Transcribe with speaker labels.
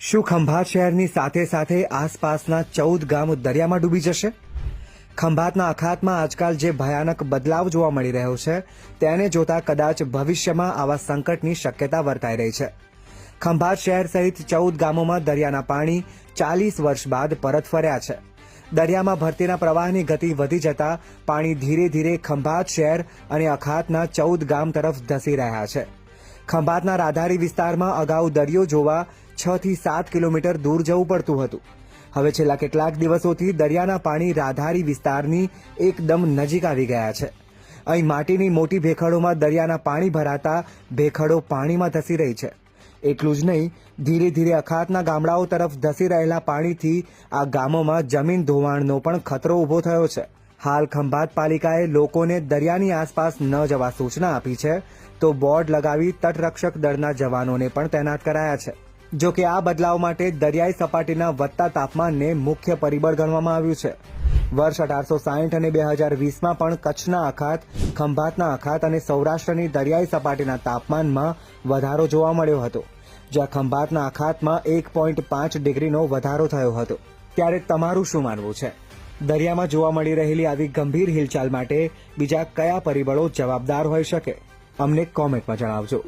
Speaker 1: શું ખંભાત શહેરની સાથે સાથે આસપાસના 14 ગામ દરિયામાં ડૂબી જશે? ખંભાતના અખાતમાં આજકાલ જે ભયાનક બદલાવ જોવા મળી રહ્યો છે તેને જોતા કદાચ ભવિષ્યમાં આવા સંકટની શક્યતા વર્તાઈ રહી છે. ખંભાત શહેર સહિત 14 ગામોમાં દરિયાના પાણી 40 વર્ષ બાદ પરત ફર્યા છે. દરિયામાં ભરતીના પ્રવાહની ગતિ વધી જતા પાણી ધીરે ધીરે ખંભાત શહેર અને અખાતના 14 ગામ તરફ ધસી રહ્યા છે. ખંભાતના રાધારી વિસ્તારમાં અગાઉ દરિયો જોવા 6 થી 7 કિલોમીટર દૂર જવું પડતું હતું. હવે છેલ્લા કેટલાક દિવસોથી દરિયાના પાણી રાધારી વિસ્તારની એકદમ નજીક આવી ગયા છે. અહીં માટીની મોટી ભેખડોમાં દરિયાના પાણી ભરાતા ભેખડો પાણીમાં ધસી રહી છે. એટલું જ નહીં, ધીરે ધીરે અખાતના ગામડાઓ તરફ ધસી રહેલા પાણીથી આ ગામોમાં જમીન ધોવાણનો પણ ખતરો ઊભો થયો છે. હાલ ખંભાત પાલિકાએ લોકોને દરિયાની આસપાસ ન જવા સૂચના આપી છે, તો બોર્ડ લગાવી તટરક્ષક દળના જવાનોને પણ તૈનાત કરાયા છે. જો કે આ બદલાવ માટે દરિયાઈ સપાટીના વધતા તાપમાનને મુખ્ય પરિબળ ગણવામાં આવ્યું છે. વર્ષ 1860 અને 2020માં પણ કચ્છના અખાત, ખંભાતના અખાત અને સૌરાષ્ટ્રની દરિયાઈ સપાટીના તાપમાનમાં વધારો જોવા મળ્યો હતો, જ્યાં ખંભાતના અખાતમાં 1.5 ડિગ્રીનો વધારો થયો હતો. ત્યારે તમારું શું માનવું છે? દરિયામાં જોવા મળી રહેલી આવી ગંભીર હિલચાલ માટે બીજા કયા પરિબળો જવાબદાર હોઈ શકે? અમને કોમેન્ટમાં જણાવજો.